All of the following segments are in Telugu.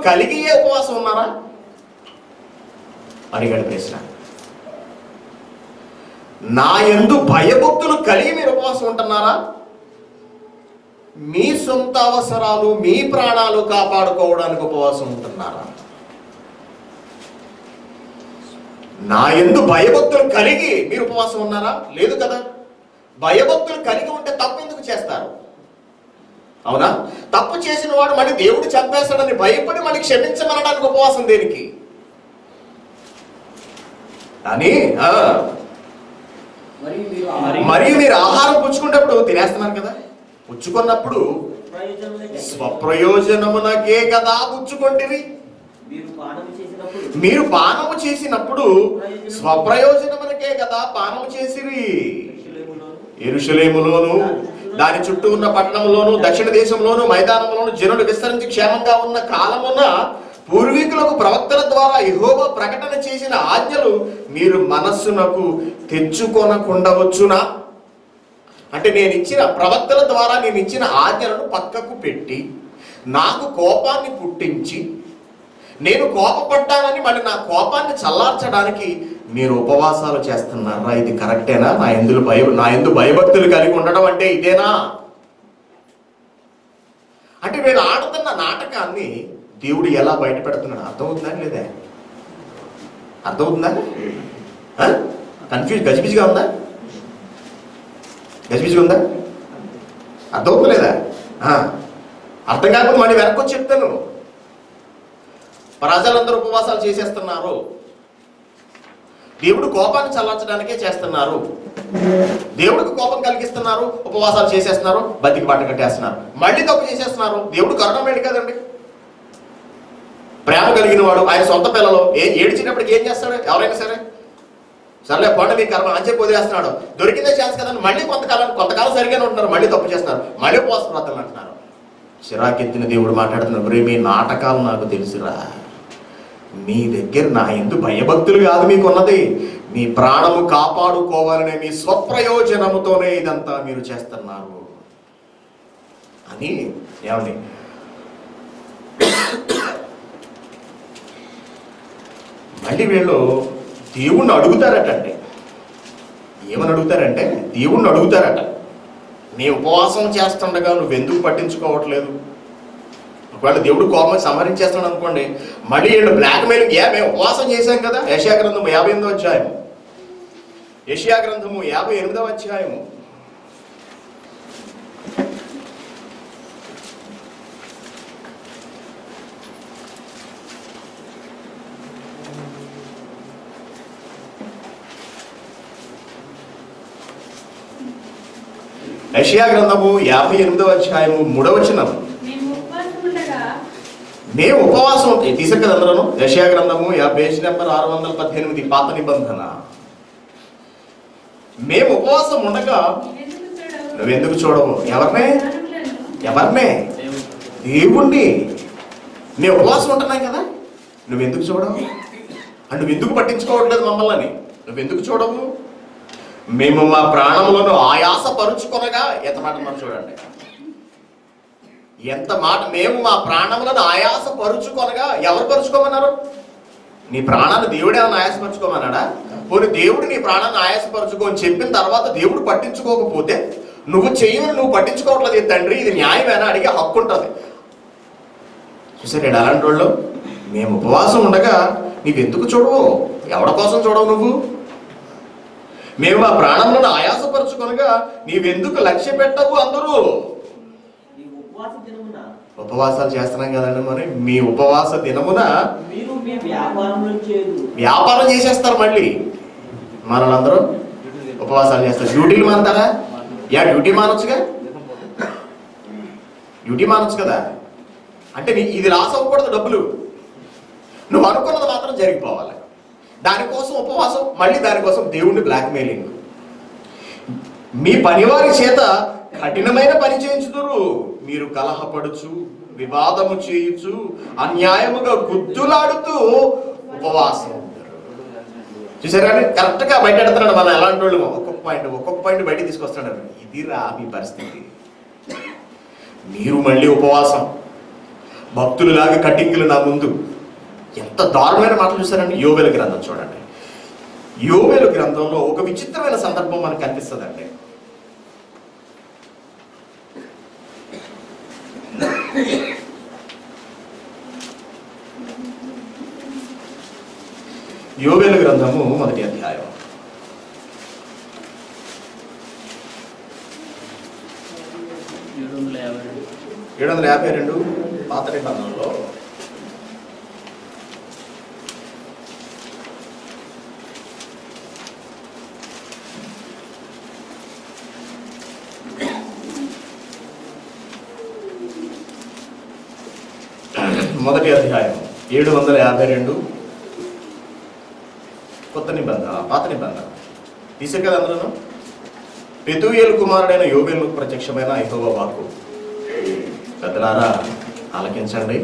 కలిగియే ఉపవాసం ఉన్నారా అడిగాడు ప్రశ్న. నా యందు భయభక్తులు కలిగి మీరు ఉపవాసం ఉంటున్నారా? మీ సొంత అవసరాలు, మీ ప్రాణాలు కాపాడుకోవడానికి ఉపవాసం ఉంటున్నారా? నా యందు భయభక్తులు కలిగి మీరు ఉపవాసం ఉన్నారా? లేదు కదా. భయభక్తులు కలిగి ఉంటే తప్పు ఎందుకు చేస్తారు? అవునా? తప్పు చేసిన వాడు మళ్ళీ దేవుడు చంపేస్తాడని భయపడి మళ్ళీ క్షమించమనడానికి ఉపవాసం దేనికి? అని మరియు మీరు ఆహారం పుచ్చుకున్నప్పుడు తినేస్తున్నారు కదా, పుచ్చుకున్నప్పుడు స్వప్రయోజనమునకే కదా పుచ్చుకుంటేవి. మీరు పానము చేసినప్పుడు స్వప్రయోజనమునకే కదా పానము చేసిరి. యెరూషలేములోను దాని చుట్టూ ఉన్న పట్టణంలోను దక్షిణ దేశంలోను మైదానంలోను జనులు విస్తరించి క్షేమంగా ఉన్న కాలమున పూర్వీకులకు ప్రవక్తల ద్వారా యెహోవా ప్రకటన చేసిన ఆజ్ఞలు మీరు మనస్సునకు తెచ్చుకొనకుండవచ్చునా? అంటే నేను ఇచ్చిన ప్రవక్తల ద్వారా నేను ఇచ్చిన ఆజ్ఞలను పక్కకు పెట్టి నాకు కోపాన్ని పుట్టించి నేను కోపపడ్డానని మళ్ళీ నా కోపాన్ని చల్లార్చడానికి మీరు ఉపవాసాలు చేస్తున్నారా? ఇది కరెక్టేనా? నా యందు భయభక్తులు కలిగి ఉండడం అంటే ఇదేనా? అంటే నేను ఆడుతున్న నాటకాన్ని దేవుడు ఎలా బయట పెడుతున్నాడు అర్థమవుతుందా లేదా? అర్థమవుతుందా? గజిబిజిగా ఉందా? గజిబిజిగా ఉందా? అర్థమవుతుందా లేదా? అర్థం కాకపోతే మళ్ళీ వెనక్కి వచ్చి చెప్తాను. ప్రజలందరూ ఉపవాసాలు చేసేస్తున్నారు, దేవుడు కోపాన్ని చల్లార్చడానికే చేస్తున్నారు, దేవుడికి కోపం కలిగిస్తున్నారు, ఉపవాసాలు చేసేస్తున్నారు, బతికి బట్ట కట్టేస్తున్నారు, మళ్ళీ తప్పు చేసేస్తున్నారు. దేవుడు కరుణమేడు కదండి, ప్రేమ కలిగిన వాడు. ఆయన సొంత పిల్లలు ఏడ్చినప్పటికి ఏం చేస్తాడు? ఎవరైనా సరే సర్లే పోండి మీ కర్మ అని చెప్పి వదిలేస్తున్నాడు. దొరికిందే ఛాన్స్ కదండి, మళ్ళీ కొంతకాలం సరిగానే ఉంటున్నారు, మళ్ళీ తప్పు చేస్తున్నారు, మళ్ళీ ఉపవాస ప్రార్థనలు అంటున్నారు. చిరాకెత్తిన దేవుడు మాట్లాడుతున్నారు, మీ నాటకాలు నాకు తెలుసురా. మీ దగ్గర నా యందు భయభక్తులు కాదు మీకున్నది, మీ ప్రాణము కాపాడుకోవాలనే మీ స్వప్రయోజనముతోనే ఇదంతా మీరు చేస్తున్నారు అని. ఏమండి, మళ్ళీ వీళ్ళు దేవుణ్ణి అడుగుతారటండి. ఏమని అడుగుతారంటే దేవుణ్ణి అడుగుతారట, నీ ఉపవాసం చేస్తుండగా నువ్వెందుకు పట్టించుకోవట్లేదు? ఒకవేళ దేవుడు కోపం సంహరించేస్తున్నాడు అనుకోండి, మళ్ళీ వీళ్ళు బ్లాక్ మెయిలింగ్, మేము ఉపవాసం చేశాం కదా. యెషయా గ్రంథము 58వ అధ్యాయము, యెషయా గ్రంథము 58వ అధ్యాయము. యెషయా గ్రంథము 58వ అధ్యాయము 3వ వచనం. మేము ఉపవాసం తీసారు కదా అందరూ. యెషయా గ్రంథము పేజ్ నెంబర్ 618, పాత నిబంధన. మేము ఉపవాసం ఉండగా నువ్వెందుకు చూడవు? ఎవరినే? దేవుణ్ణి. మేము ఉపవాసం ఉంటున్నాం కదా, నువ్వెందుకు చూడవు? అంటే నువ్వెందుకు పట్టించుకోవట్లేదు మమ్మల్ని? నువ్వెందుకు చూడవు? మేము మా ప్రాణములను ఆయాసపరుచుకొనగా, ఎంత మాట మనం చూడండి, ఎంత మాట. మేము మా ప్రాణములను ఆయాసపరుచుకొనగా, ఎవరు పరుచుకోమన్నారు? నీ ప్రాణాన్ని దేవుడే ఏమైనా ఆయాసపరుచుకోమన్నాడా? పోనీ దేవుడు నీ ప్రాణాన్ని ఆయాసపరుచుకో అని చెప్పిన తర్వాత దేవుడు పట్టించుకోకపోతే నువ్వు చేయమని నువ్వు పట్టించుకోవట్లేదు తండ్రి, ఇది న్యాయమేనా అడిగే హక్కు ఉంటుంది. చూసారు అలాంటి వాళ్ళు. మేము ఉపవాసం ఉండగా నీవెందుకు చూడవు? ఎవరి కోసం చూడవు నువ్వు? మేము మా ప్రాణములను ఆయాసపరుచుకొనగా నీవెందుకు లక్ష్య పెట్టవు అందరూ? ఉపవాసాలు చేస్తున్నాం కదండి, మరి మీ ఉపవాస దినమున వ్యాపారం చేసేస్తారు. మళ్ళీ మనలందరూ ఉపవాసాలు చేస్తారు. డ్యూటీలు మానతారా? డ్యూటీ మానొచ్చుగా, డ్యూటీ మానొచ్చు కదా. అంటే ఇది లాస్ అవ్వకూడదు డబ్బులు, నువ్వు అనుకున్నది మాత్రం జరిగిపోవాలి. దానికోసం ఉపవాసం, మళ్ళీ దానికోసం దేవుణ్ణి బ్లాక్మెయిలింగ్. మీ పనివారి చేత కఠినమైన పని చేయించుదురు, మీరు కలహపడుచు వివాదము చేయుచు అన్యాయముగా గుద్దులాడుతూ ఉపవాసం. చూసారా, కరెక్ట్ గా బయట పెడుతున్నాడు. మనం ఎలాంటి వాళ్ళు ఒక్కొక్క పాయింట్ బయట తీసుకొస్తున్నాడు. ఇది రా మీ పరిస్థితి. మీరు మళ్ళీ ఉపవాసం, భక్తులలాగా కటింగులు నా ముందు. ఎంత దారుణమైన మాటలు చూసారండి. యోవేలు గ్రంథం చూడండి. యోవేలు గ్రంథంలో ఒక విచిత్రమైన సందర్భం మనకు కనిపిస్తుందండి. యోవేలు గ్రంథము 1వ అధ్యాయం 752 పాత నిబంధనలో మొదటి అధ్యాయం 752 కొత్త నిబంధన, పాత నిబంధన తీసారు కదా అందులో. పెతూయేలు కుమారుడైన యోవేలు ప్రత్యక్షమైన యెహోవా వాక్కు. పెద్దలారా ఆలకించండి,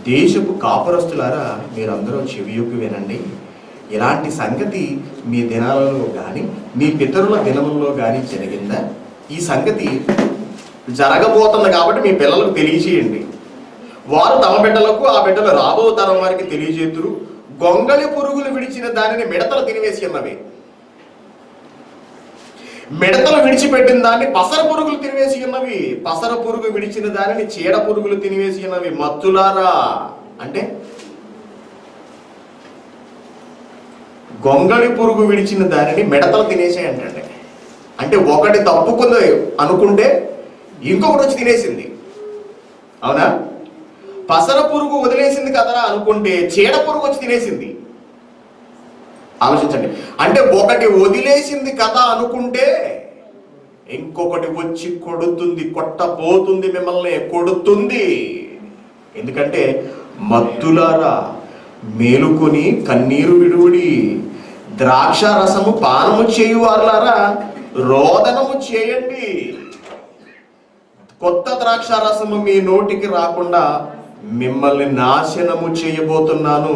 దేశపు కాపురస్తులారా మీరందరూ చెవియొగ్గి వినండి. ఇలాంటి సంగతి మీ దినాలలో కానీ మీ పితరుల దినములలో కానీ జరిగిందా? ఈ సంగతి జరగబోతుంది కాబట్టి మీ పిల్లలకు తెలియచేయండి. వారు తమ బిడ్డలకు, ఆ బిడ్డలు రాబో తరం వారికి తెలియజేతురు. గొంగళి పురుగులు విడిచిన దానిని మిడతలు తినివేసి ఉన్నవి, మిడతలు విడిచిపెట్టిన దాన్ని పసర పురుగులు తినివేసి ఉన్నవి, పసర పురుగు విడిచిన దానిని చీడ పురుగులు తినివేసి ఉన్నవి. మత్తులారా అంటే గొంగళి పురుగు విడిచిన దానిని మిడతలు తినేసాయి అంటండి. అంటే ఒకటి తప్పుకుంది అనుకుంటే ఇంకొకటి వచ్చి తినేసింది. అవునా? పసర పురుగు వదిలేసింది కదరా అనుకుంటే చీడ పురుగు వచ్చి తినేసింది. ఆలోచించండి. అంటే ఒకటి వదిలేసింది కదా అనుకుంటే ఇంకొకటి వచ్చి కొడుతుంది, కొట్టబోతుంది, మిమ్మల్ని కొడుతుంది. ఎందుకంటే మత్తులారా మేలుకొని కన్నీరు విడువుడి, ద్రాక్ష రసము పానము చేయువారులారా రోదనము చేయండి. కొత్త ద్రాక్ష రసము మీ నోటికి రాకుండా మిమ్మల్ని నాశనము చేయబోతున్నాను.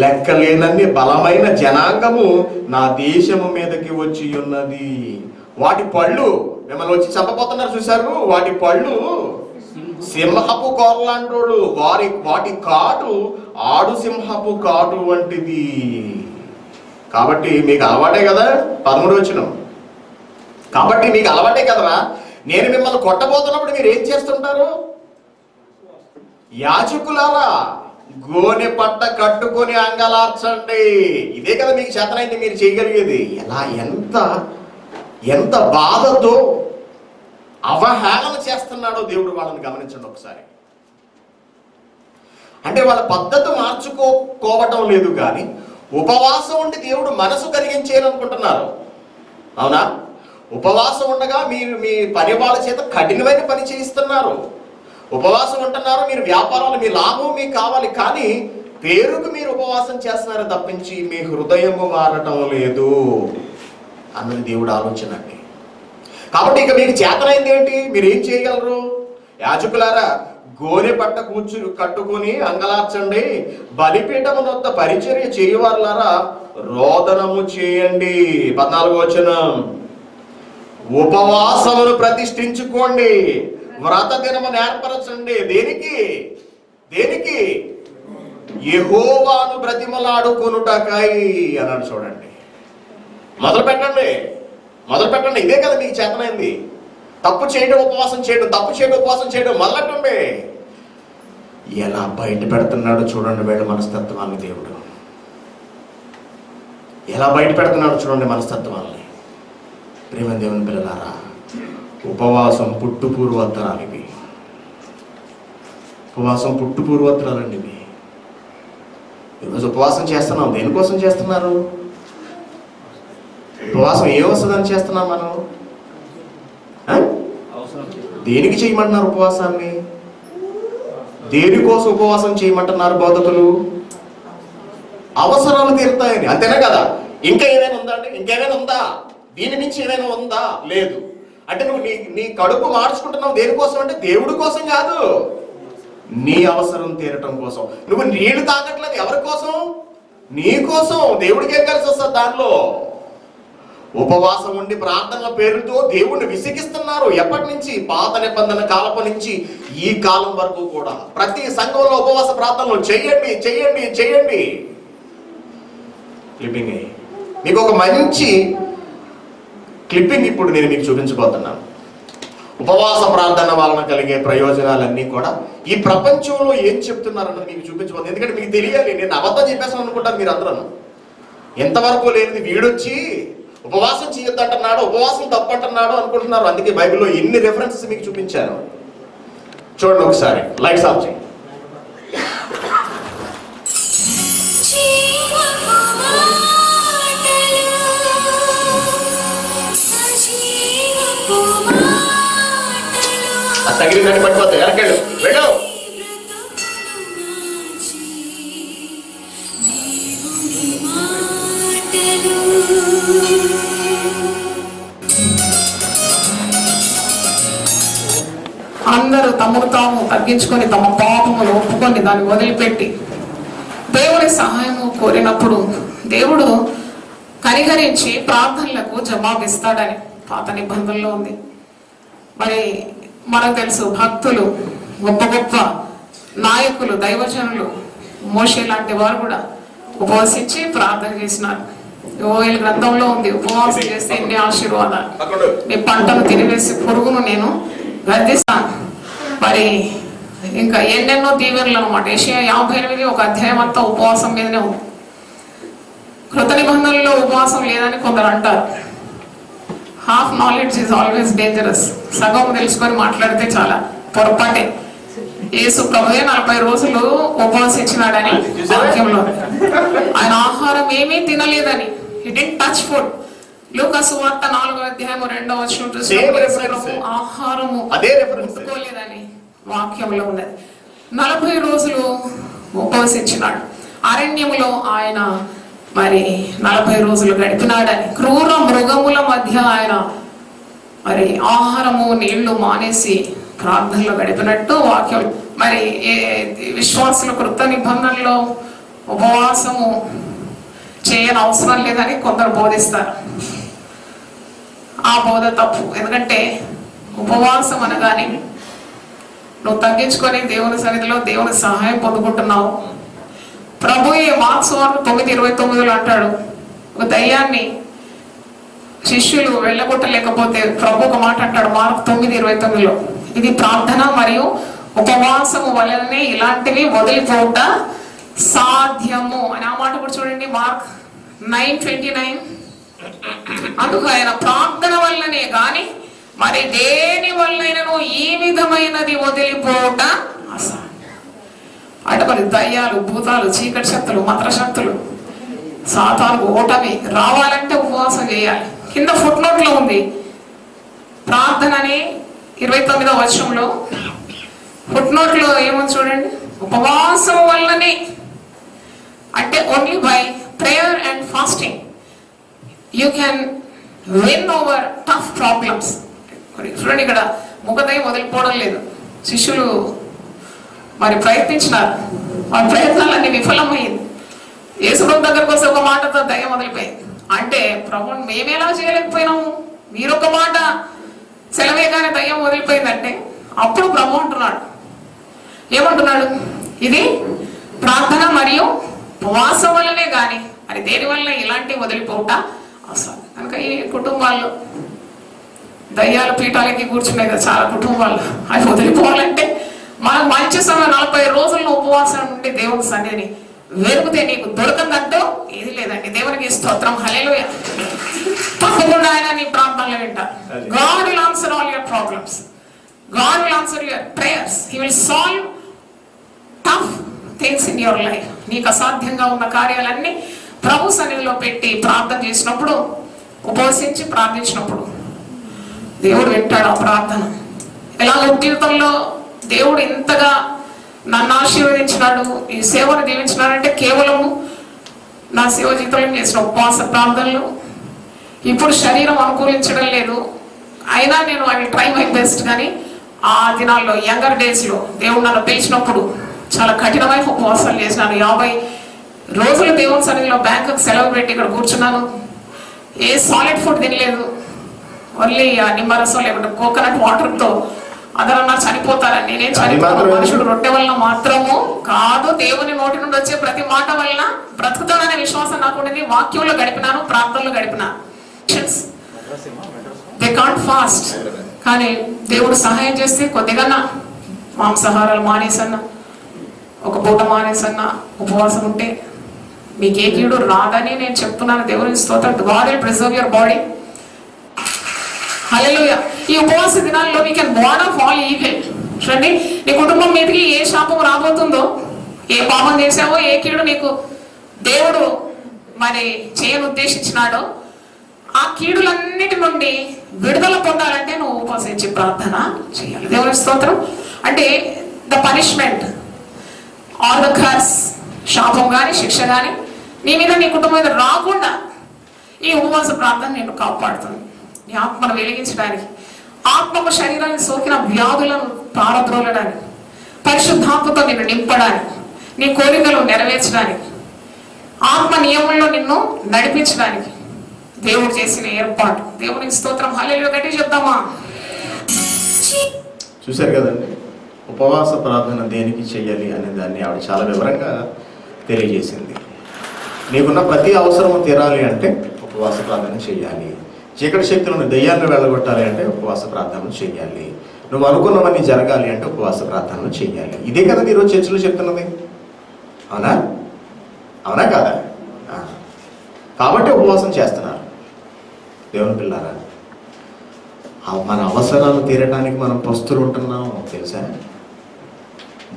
లెక్కలేనన్ని బలమైన జనాంగము నా దేశము మీదకి వచ్చి ఉన్నది. వాటి పళ్ళు మిమ్మల్ని వచ్చి చంపబోతున్నారు చూశారు. వాటి పళ్ళు సింహపు కోరలాంటోడు, వాటి కాటు ఆడు సింహపు కాటు వంటిది. కాబట్టి మీకు అలవాటే కదా 13వ వచనం. కాబట్టి మీకు అలవాటే కదరా, నేను మిమ్మల్ని కొట్టబోతున్నప్పుడు మీరు ఏం చేస్తుంటారు? యాజకులారా గోనె పట్ట కట్టుకొని అంగలార్చండి. ఇదే కదా మీకు చేతనైంది, మీరు చేయగలిగేది. ఎలా ఎంత బాధతో అవహేళన చేస్తున్నాడో దేవుడు వాళ్ళని గమనించండి ఒకసారి. అంటే వాళ్ళ పద్ధతి మార్చుకోవటం లేదు, కానీ ఉపవాసం ఉండి దేవుడు మనసు కరిగించేయాలనుకుంటున్నారు. అవునా? ఉపవాసం ఉండగా మీరు మీ పని వాళ్ళ చేత కఠినమైన పని చేయిస్తున్నారు. ఉపవాసం ఉంటున్నారు, మీరు వ్యాపారాలు, మీ లాభం మీకు కావాలి, కానీ పేరుకు మీరు ఉపవాసం చేస్తున్నారు తప్పించి మీ హృదయము మారటం లేదు అన్నది దేవుడు ఆలోచన అండి. కాబట్టి ఇక మీకు చేతనైంది ఏంటి? మీరు ఏం చేయగలరు? యాజకులారా గోనె పట్ట కట్టుకొని అంగలార్చండి, బలిపీఠము వద్ద పరిచర్య చేయవారులారా రోదనము చేయండి. 14వ వచనం. ఉపవాసమును ప్రతిష్ఠించుకోండి, వ్రత దినమును ఏర్పరచండి. దేనికి? యెహోవాను బ్రతిమలాడుకొనుటకై అన్నాడు. చూడండి, మొదలు పెట్టండి. ఇదే కదా మీకు చేతనైంది. తప్పు చేయడం ఉపవాసం చేయడం, తప్పు చేయడం ఉపవాసం చేయడం మొదలెట్టండి. ఎలా బయట పెడుతున్నాడో చూడండి వీళ్ళ మనస్తత్వాన్ని. దేవుడు ఎలా బయట పెడుతున్నాడో చూడండి మనస్తత్వాన్ని. ప్రేమ దేవుని పిల్లలారా, ఉపవాసం పుట్టు పూర్వోత్తరాలు ఇవి. ఉపవాసం పుట్టు పూర్వోత్తరాలండి ఇవి. ఈరోజు ఉపవాసం చేస్తున్నాం. దేనికోసం చేస్తున్నారు? ఉపవాసం ఏమొస్తుందని చేస్తున్నాం మనం? దేనికి చేయమంటున్నారు ఉపవాసాన్ని? దేనికోసం ఉపవాసం చేయమంటున్నారు బోధకులు? అవసరాలు తీరుతాయని. అంతేనా కదా? ఇంకా ఏమైనా ఉందా అండి? ఇంకేమైనా ఉందా? దీని నుంచి ఏమైనా ఉందా? లేదు. అంటే నువ్వు నీ కడుపు మార్చుకుంటున్నావు దేనికోసం అంటే దేవుడి కోసం కాదు, నీ అవసరం తీరటం కోసం. నువ్వు నీళ్లు తాగట్లేదు ఎవరి కోసం? నీ కోసం. దేవుడికి ఏం కలిసి వస్తుంది దానిలో? ఉపవాసం ఉండి ప్రార్థనల పేరుతో దేవుణ్ణి విసిగిస్తున్నారు. ఎప్పటి నుంచి? పాత నిబంధన కాలపు నుంచి ఈ కాలం వరకు కూడా ప్రతి సంఘంలో ఉపవాస ప్రార్థనలు చేయండి చేయండి చేయండి. క్లిప్పింగ్, మీకు ఒక మంచి క్లిప్పింగ్ ఇప్పుడు నేను మీకు చూపించబోతున్నాను. ఉపవాస ప్రార్థన వలన కలిగే ప్రయోజనాలన్నీ కూడా ఈ ప్రపంచంలో ఏం చెప్తున్నారన్నది మీకు చూపించబోతుంది. ఎందుకంటే మీకు తెలియాలి, నేను అబద్ధం చెప్పేసాను అనుకుంటాను మీరు అందరూ. ఎంతవరకు లేనిది వీడొచ్చి ఉపవాసం చేయొద్దంటున్నాడు, ఉపవాసం తప్పంటున్నాడు అనుకుంటున్నారు. అందుకే బైబిల్లో ఎన్ని రెఫరెన్సెస్ మీకు చూపించాను. చూడండి ఒకసారి, లైట్స్ ఆఫ్ చేయండి. తగిలిందని పడిపోతాయి. ఎరకెళ్ళు, వెళ్ళు. అందరూ తమను తాము తగ్గించుకొని తమ పాపములు ఒప్పుకొని దాన్ని వదిలిపెట్టి దేవుని సహాయము కోరినప్పుడు దేవుడు కనికరించి ప్రార్థనలకు జవాబిస్తాడని పాత నిబంధనలో ఉంది. మరి మనకు తెలుసు, భక్తులు, గొప్ప గొప్ప నాయకులు, దైవజనులు, మోషే లాంటి వారు కూడా ఉపవసించి ప్రార్థన చేసినారు. యోవేలు గ్రంథంలో ఉంది, ఉపవాసం చేస్తే ఎన్ని ఆశీర్వాదాలు, నీ పంటను తినివేసి పురుగును నేను గర్దిస్తాను. మరి ఇంకా ఎన్నెన్నో దీవెనలు అనమాట. యెషయా 58 ఒక అధ్యాయం అంతా ఉపవాసం మీదనే ఉంది. కృత నిబంధనలో ఉపవాసం లేదని కొందరు అంటారు. Half knowledge is always dangerous. సగం తెలుసుకొని మాట్లాడితే చాలా పొరపాటే. యేసు ప్రభువే 40 రోజులు ఉపవాసించినాడని వాక్యంలో, ఆయన ఆహారం ఏమీ తినలేదని, హి డిడ్ంట్ టచ్ ఫుడ్. లూకా సువార్త 4వ అధ్యాయము 2వ వచనం చూసినప్పుడు ఆహారము ముట్టుకోలేదని వాక్యంలో ఉన్నది. 40 రోజులు ఉపవసించినాడు. అరణ్యములో ఆయన మరి 40 రోజులు గడిపినాడని, క్రూర మృగముల మధ్య ఆయన మరి ఆహారము నీళ్లు మానేసి ప్రార్థనలో గడిపినట్టు వాక్యం. మరి విశ్వాసుల కృత నిబంధనలో ఉపవాసము చేయని అవసరం లేదని కొందరు బోధిస్తారు. ఆ బోధ తప్పు. ఎందుకంటే ఉపవాసం అనగానే నువ్వు తగ్గించుకొని దేవుని సన్నిధిలో దేవుని సహాయం పొందుకుంటున్నావు. ప్రభు ఈ మార్క్స్ 9:29 అంటాడు, ఒక దయ్యాన్ని శిష్యులు వెళ్ళగొట్టలేకపోతే ప్రభు ఒక మాట అంటాడు మార్క్ 9:29, ఇది ప్రార్థన మరియు ఉపవాసము వలననే ఇలాంటివి వదిలిపోట సాధ్యము అని. ఆ మాట కూడా చూడండి, మార్క్ 9:29. అందుకు ఆయన ప్రార్థన వల్లనే గాని మరి దేని వల్లైనను ఈ విధమైనది వదిలిపోట అసాధ్యం. అంటే మరి దయ్యాలు, భూతాలు, చీకటి శక్తులు, మంత్రశక్తులు, సాతాను ఓటమి రావాలంటే ఉపవాసం చేయాలి. కింద ఫుట్ నోట్లో ఉంది ప్రార్థన అని 29వ వచనంలో. ఫుట్ నోట్లో ఏముంది చూడండి, ఉపవాసం వల్లనే, అంటే only by prayer and fasting you can win over tough problems. చూడండి, ఇక్కడ ముఖదయ్యం వదిలిపోవడం లేదు. శిష్యులు మరి ప్రయత్నించినారు, వారి ప్రయత్నాలన్నీ విఫలమైంది. యేసుప్రభు దగ్గరకు వస్తే ఒక మాటతో దయ్యం వదిలిపోయింది. అంటే ప్రభు మేమేలా చేయలేకపోయినాము, మీరొక మాట సెలవేగానే దయ్యం వదిలిపోయిందంటే అప్పుడు ప్రభు అంటున్నాడు, ఏమంటున్నాడు, ఇది ప్రార్థన మరియు ఉపవాసం వల్లనే కానీ మరి దేని వల్ల ఇలాంటి వదిలిపోట అవసరం. కనుక ఈ కుటుంబాల్లో దయ్యాలు పీఠాలకి కూర్చున్నాయి కదా చాలా కుటుంబాలు, అవి వదిలిపోవాలంటే మనకు మంచి సమయం 40 రోజులను ఉపవాసం నుండి దేవుని సన్నిధిని వెలుగుతే నీకు దొరకందంటూ ఏది లేదండి. దేవునికి స్తోత్రం, హల్లెలూయా. తప్పకుండా ఆయన నీ ప్రార్థనలు వింటారు. God will answer all your problems. God will answer your prayers. He will solve tough things in your life. నీకు అసాధ్యంగా ఉన్న కార్యాలన్నీ ప్రభు సన్నిధిలో పెట్టి ప్రార్థన చేసినప్పుడు, ఉపవసించి ప్రార్థించినప్పుడు దేవుడు వింటాడు ఆ ప్రార్థన. ఎలా జీవితంలో దేవుడు ఇంతగా నన్ను ఆశీర్వదించినాడు, ఈ సేవను దీవించినాడంటే కేవలము నా సేవ జీవితంలో చేసిన ఉపవాస ప్రార్థనలు. ఇప్పుడు శరీరం అనుకూలించడం లేదు, అయినా నేను I will try my best. కానీ ఆ దినాల్లో యంగర్ డేస్లో దేవుడు నన్ను పిలిచినప్పుడు చాలా కఠినమైన ఉపవాసాలు చేసినాను. 50 రోజులు దేవుని సన్నిధిలో బ్యాంకుకు సెలవు పెట్టి ఇక్కడ కూర్చున్నాను. ఏ సాలిడ్ ఫుడ్ తినలేదు, ఓన్లీ నిమ్మరసం లేకుంటే కోకోనట్ వాటర్తో అందరన్నా చనిపోతారని. నేనేం చనిపోతాను, మనుషుడు రొట్టె వలన మాత్రము కాదు దేవుని నోటి నుండి వచ్చే ప్రతి మాట వలన బ్రతుకుతాడనే విశ్వాసం నాకు ఉండేది. వాక్యంలో గడిపినాను, ప్రార్థనలో గడిపినాను. దే కాంట్ ఫాస్ట్, కానీ దేవుడు సహాయం చేస్తే కొద్దిగా మాంసాహారాలు మానేసన్నా, ఒక పూట మానేసన్నా ఉపవాసం ఉంటే మీకు ఏ కీడు రాదని నేను చెప్తున్నాను. దేవుని స్తోత్రం. God will preserve your body. Hallelujah. ఈ ఉపవాస దినాల్లో we can warn off all evil. చూడండి, నీ కుటుంబం మీదకి ఏ శాపం రాబోతుందో, ఏ పాపం చేసావో, ఏ కీడు నీకు దేవుడు మరి చేయని ఉద్దేశించినాడో, ఆ కీడులన్నిటి నుండి విడుదల పొందాలంటే నువ్వు ఉపవసించి ప్రార్థన చేయాలి. దేవుని స్తోత్రం. అంటే the punishment are the curse, శాపం కానీ శిక్ష కానీ నీ మీద నీ కుటుంబం మీద రాకుండా ఈ ఉపవాస ప్రార్థన నేను కాపాడుతుంది. నీ ఆత్మను వెలిగించడానికి, ఆత్మకు శరీరాన్ని సోకిన వ్యాధులను పారద్రోలడానికి, పరిశుద్ధాత్మతో నిన్ను నింపడానికి, నీ కోరికలు నెరవేర్చడానికి, ఆత్మ నియమంలో నిన్ను నడిపించడానికి దేవుడు చేసిన ఏర్పాటు. దేవునికి స్తోత్రం. హల్లెలూయా. గట్టిగా చెప్తామా? చూశారు కదండి, ఉపవాస ప్రార్థన దేనికి చెయ్యాలి అనే దాన్ని ఆవిడ చాలా వివరంగా తెలియజేసింది. నీకున్న ప్రతి అవసరము తీరాలి అంటే ఉపవాస ప్రార్థన చేయాలి. చీకటి శక్తులను దెయ్యాలను వెళ్ళగొట్టాలి అంటే ఉపవాస ప్రార్థనలు చేయాలి. నువ్వు అనుకున్నవన్నీ జరగాలి అంటే ఉపవాస ప్రార్థనలు చేయాలి. ఇదే కదా ఈరోజు చర్చలో చెప్తున్నది. అవునా? అవునా కాదా? కాబట్టి ఉపవాసం చేస్తున్నారు దేవుని పిల్లారా. మన అవసరాలు తీరడానికి మనం పస్తులు ఉంటున్నాం తెలుసా?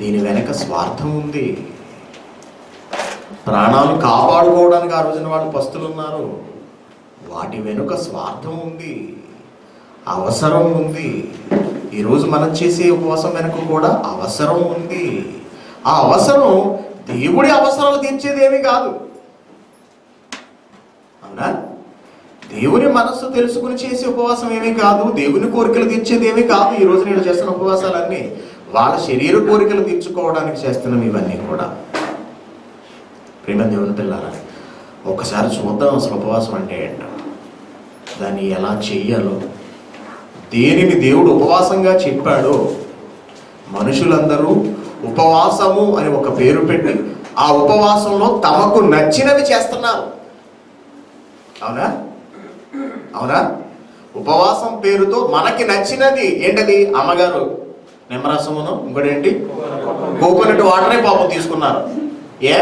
దీని వెనక స్వార్థం ఉంది. ప్రాణాలు కాపాడుకోవడానికి ఆ రోజున వాళ్ళు పస్తులు ఉన్నారు. వాటి వెనుక స్వార్థం ఉంది, అవసరం ఉంది. ఈరోజు మనం చేసే ఉపవాసం వెనుక కూడా అవసరం ఉంది. ఆ అవసరం దేవుడి అవసరాలు తీర్చేదేమీ కాదు. అవునా? దేవుని మనస్సు తెలుసుకుని చేసే ఉపవాసం ఏమీ కాదు. దేవుని కోరికలు తీర్చేది ఏమీ కాదు. ఈ రోజు నేను చేస్తున్న ఉపవాసాలన్నీ వాళ్ళ శరీర కోరికలు తీర్చుకోవడానికి చేస్తున్నాం ఇవన్నీ కూడా. ప్రేమ దేవుని పిల్లారా, ఒకసారి చూద్దాం అసలు ఉపవాసం అంటే ఏంటో, దాన్ని ఎలా చెయ్యాలో, దేనిని దేవుడు ఉపవాసంగా చెప్పాడో. మనుషులందరూ ఉపవాసము అని ఒక పేరు పెట్టి ఆ ఉపవాసంలో తమకు నచ్చినవి చేస్తున్నారు. అవునా? అవునా? ఉపవాసం పేరుతో మనకి నచ్చినది ఏంటది? అమ్మగారు నిమ్మరసమును, ఇంకోటి ఏంటి, కోకోనట్ వాటరే పాపం తీసుకున్నారు. ఏ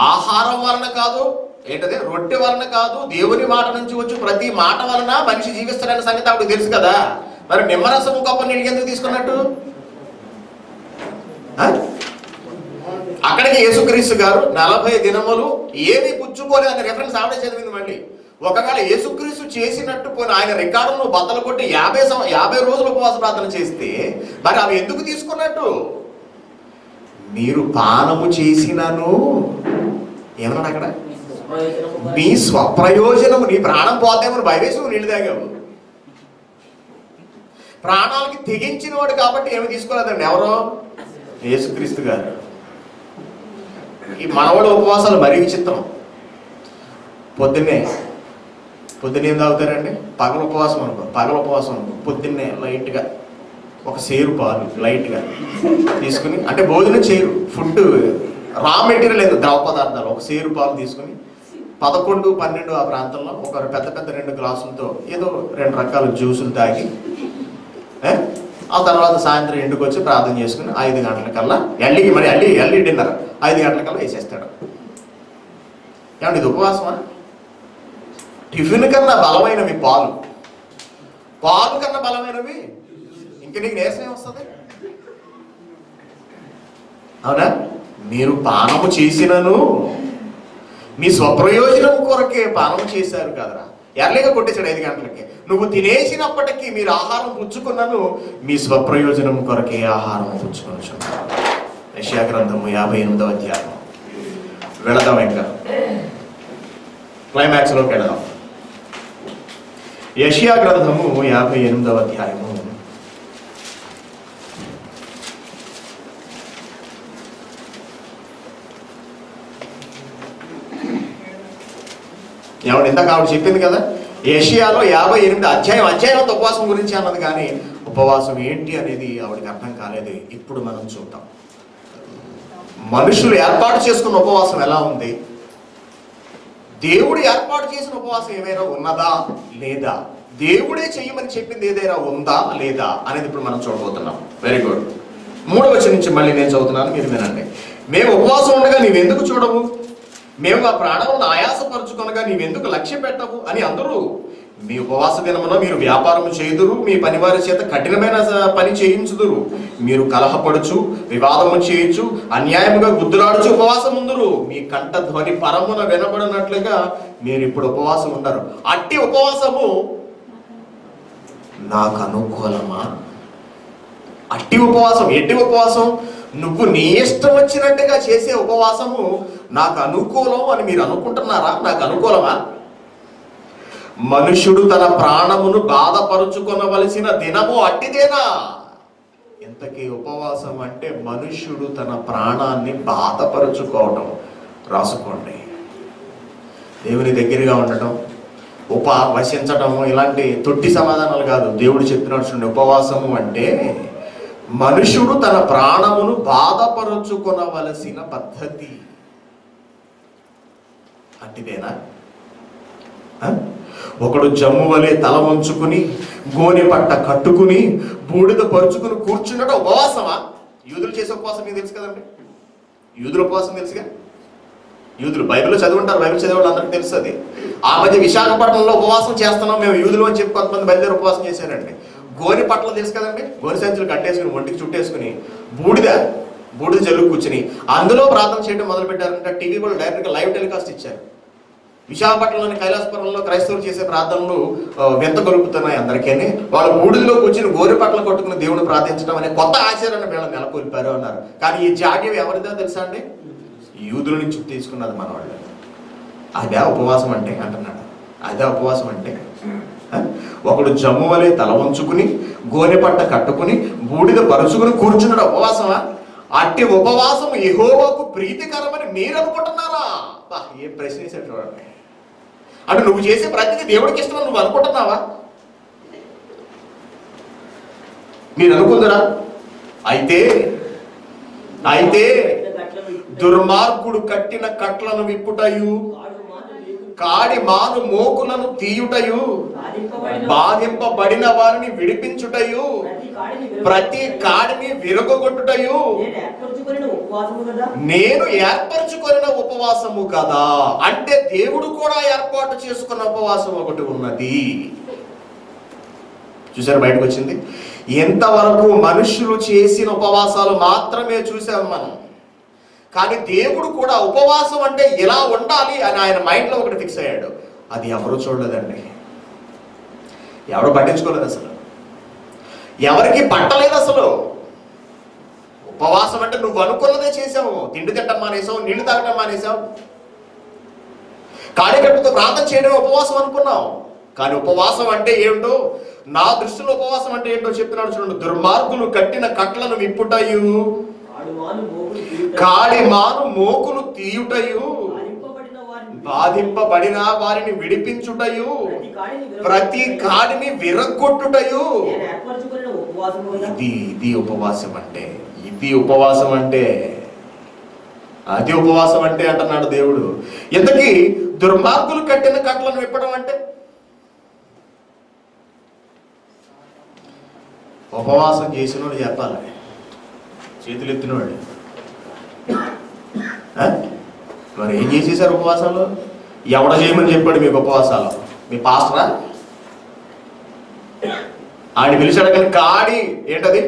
ఆహారం వలన కాదు, ఏంటది, రొట్టె వలన కాదు, దేవుని మాట నుంచి వచ్చి ప్రతి మాట వలన మనిషి జీవిస్తాడనే సంగతి ఆవిడకి తెలుసు కదా. మరి నిమ్మరసము కొబ్బరి నీళ్ళు ఎందుకు తీసుకున్నట్టు? అక్కడికి యేసుక్రీస్తు గారు 40 దినములు ఏమీ పుచ్చుకోలేదని రెఫరెన్స్ ఆవిడే చదివింది. మళ్ళీ ఒకవేళ యేసుక్రీస్తు చేసినట్టు పోయిన ఆయన రికార్డును బద్దలు కొట్టి 50 రోజులు ఉపవాస ప్రార్థన చేస్తే మరి అవి ఎందుకు తీసుకున్నట్టు? మీరు పానము చేసినను ఏమన్నాడు అక్కడ? మీ స్వప్రయోజనము, నీ ప్రాణం పోతేమని భయవేసి నువ్వు నీళ్ళు తాగావు. ప్రాణాలకి తెగించిన వాడు కాబట్టి ఏమి తీసుకోలేదండి. ఎవరో? యేసుక్రీస్తు గారు. ఈ మనవాళ్ళ ఉపవాసాలు మరీ విచిత్రం. పొద్దున్నే ఏం తాగుతారండి? పగల ఉపవాసం అనుకో, పొద్దున్నే లైట్గా ఒక సేరు పాలు లైట్గా తీసుకుని, అంటే భోజనం చేయరు, ఫుడ్ రా మెటీరియల్ లేదు, ద్రవ పదార్థాలు, ఒక సేరు పాలు తీసుకుని 11, 12 ఆ ప్రాంతంలో ఒక పెద్ద 2 గ్లాసులతో ఏదో 2 రకాల జ్యూసులు తాగి ఆ తర్వాత సాయంత్రం ఇంటికి వచ్చి ప్రార్థన చేసుకుని 5 గంటలకల్లా ఎల్లి డిన్నర్ 5 గంటలకల్లా వేసేస్తాడు. ఏమండి ఇది ఉపవాసమా? టిఫిన్ కన్నా బలమైనవి పాలు కన్నా బలమైనవి ఇంక నీకు నీరసం వస్తుంది. అవునా? మీరు పానము చేసినను మీ స్వప్రయోజనం కొరకే పానము చేశారు కదరా. ఎర్లీగా కొట్టేశాడు 5 గంటలకి. నువ్వు తినేసినప్పటికీ మీరు ఆహారం పుచ్చుకున్నాను మీ స్వప్రయోజనం కొరకే ఆహారం పుచ్చుకొనుచున్నారు. యెషయా గ్రంథము 58వ అధ్యాయం. వెళదాం, ఇంకా క్లైమాక్స్లోకి వెళదాం. యెషయా గ్రంథము 58వ అధ్యాయము. ఏమంటే ఇందాక ఆవిడ చెప్పింది కదా, యెషయాలో 58 అధ్యాయం ఉపవాసం గురించి అన్నది, కానీ ఉపవాసం ఏంటి అనేది ఆవిడకి అర్థం కాలేదు. ఇప్పుడు మనం చూద్దాం మనుషులు ఏర్పాటు చేసుకున్న ఉపవాసం ఎలా ఉంది, దేవుడు ఏర్పాటు చేసిన ఉపవాసం ఏమైనా ఉన్నదా లేదా, దేవుడే చెయ్యమని చెప్పింది ఏదైనా ఉందా లేదా అనేది ఇప్పుడు మనం చూడబోతున్నాం. Very good. 3వ వచనం నుంచి మళ్ళీ నేను చదువుతున్నాను, మీరు వినండి. మేము ఉపవాసం ఉండగా నీవెందుకు చూడవు, మేము ఆ ప్రాణములను ఆయాసపరుచుకొనగా నీవెందుకు లక్ష్య పెట్టవు అని అందరూ. మీ ఉపవాస దినమున మీరు వ్యాపారము చేయుదురు, మీ పనివారి చేత కఠినమైన పని చేయించుదురు, మీరు కలహపడుచు వివాదము చేయొచ్చు, అన్యాయముగా గుద్దులాడుచు ఉపవాసం ఉందురు, మీ కంఠ ధ్వని పరమున వినబడినట్లుగా మీరు ఇప్పుడు ఉపవాసం ఉండరు. అట్టి ఉపవాసము నాకు అనుకూలమా? అట్టి ఉపవాసం, ఎట్టి ఉపవాసం? నువ్వు నీ ఇష్టం వచ్చినట్టుగా చేసే ఉపవాసము నాకు అనుకూలం అని మీరు అనుకుంటున్నారా? నాకు అనుకూలమా? మనుష్యుడు తన ప్రాణమును బాధపరుచుకొనవలసిన దినము అట్టిదేనా? ఇంతకీ ఉపవాసం అంటే మనుష్యుడు తన ప్రాణాన్ని బాధపరుచుకోవటం. రాసుకోండి. దేవుని దగ్గరగా ఉండటం, వసించటము, ఇలాంటి తొట్టి సమాధానాలు కాదు. దేవుడు చెప్తున్నాడు చూడండి, ఉపవాసము అంటే మనుష్యుడు తన ప్రాణమును బాధపరుచుకొనవలసిన పద్ధతి. అట్టిదేనా? ఒకడు జమ్ము వలె తల వంచుకుని గోనె పట్ట కట్టుకుని బూడిద పరుచుకుని కూర్చున్నట్టు ఉపవాసమా? యూదులు చేసే ఉపవాసం మీకు తెలుసు కదండి. యూదుల ఉపవాసం తెలుసుగా. యూదులు బైబిల్లో చదువుంటారు, బైబిల్ చదివేవాళ్ళు అందరికీ తెలుసు అది. ఆ మధ్య విశాఖపట్నంలో ఉపవాసం చేస్తున్నాం మేము యూదులు అని చెప్పి కొంతమంది బయలుదేరి ఉపవాసం చేశారండి. గోనె పట్టలు తెలుసు కదండి, గోనె సంచులు కట్టేసుకుని ఒంటికి చుట్టేసుకుని బూడిద జల్లు కూర్చుని అందులో ప్రార్థన చేయడం మొదలు పెట్టారంటే టీవీ వాళ్ళు డైరెక్ట్గా లైవ్ టెలికాస్ట్ ఇచ్చారు. విశాఖపట్నంలోని కైలాసపురంలో క్రైస్తవులు చేసే ప్రార్థనలు వింత గొలుపుతున్నాయి అందరికీ. వాళ్ళు బూడిదలో కూర్చుని గోనె పట్టలు కొట్టుకుని దేవుడు ప్రార్థించడం అనే కొత్త ఆచారాన్ని వీళ్ళని నెలకొల్పారు అన్నారు. కానీ ఈ జాడ్యం ఎవరిదో తెలుసా అండి? యూదుల నుంచి తీసుకున్నది మన వాళ్ళు. అదే ఉపవాసం అంటే అంటున్నాడు. అదే ఉపవాసం అంటే ఒకడు జమ్ము వలె తల వంచుకుని గోనె పట్ట కట్టుకుని బూడిద పరుచుకుని కూర్చున్నాడు ఉపవాసమా? అట్టి ఉపవాసం యెహోవాకు ప్రీతికరమని మీరు అనుకుంటున్నారా? ఏ ప్రశ్న వేసాడు చూడండి. అంటే నువ్వు చేసే ప్రతిదీ దేవుడికి ఇష్టమని నువ్వు అనుకుంటున్నావా? మీరు అనుకుందరా? అయితే దుర్మార్గుడు కట్టిన కట్లను విప్పుటయు కాడి మాను మోకులను తీయుటయు బాధింపబడిన వారిని విడిపించుటయు ప్రతి కాడిని విరగొట్టుటయు నేను ఏర్పరచుకొనిన ఉపవాసము కదా. అంటే దేవుడు కూడా ఏర్పాటు చేసుకున్న ఉపవాసం ఒకటి ఉన్నది. చూసారు బయటకు వచ్చింది. ఎంతవరకు మనుషులు చేసిన ఉపవాసాలు మాత్రమే చూసాం మనం. కానీ దేవుడు కూడా ఉపవాసం అంటే ఇలా ఉండాలి అని ఆయన మైండ్లో ఒకటి ఫిక్స్ అయ్యాడు. అది ఎవరు చూడలేదండి, ఎవరు పట్టించుకోలేదు, అసలు ఎవరికి పట్టలేదు. అసలు ఉపవాసం అంటే నువ్వు అనుకున్నదే చేసావు. తిండి తింటం మానేసావు, నీళ్లు తాగటం మానేసావు, కాడికట్టుతో ప్రార్థన చేయడం ఉపవాసం అనుకున్నావు. కానీ ఉపవాసం అంటే ఏంటో, నా దృష్టిలో ఉపవాసం అంటే ఏంటో చెప్తున్నాడు చూడండి. దుర్మార్గులు కట్టిన కట్లను విప్పుటయు కాడి మాను మోకులు తీయుటయు బాధింపబడిన వారిని విడిపించుటయు ప్రతి కాడిని విరగొట్టుటయు. ఇది ఉపవాసం అంటే, ఇది ఉపవాసం అంటే, అది ఉపవాసం అంటే అంటున్నాడు దేవుడు. ఇంతకీ దుర్మార్గులు కట్టిన కట్లను విప్పడం అంటే? ఉపవాసం చేసినోడు చెప్పాలి, చేతులు ఎత్తినవాడు. మరి ఏం చేసేసారు ఉపవాసాలు? ఎవడ చేయమని చెప్పాడు మీకు ఉపవాసాలు? మీ పాస్టరా? ఆడిని పిలిచాడు. కానీ కాడి ఏంటది?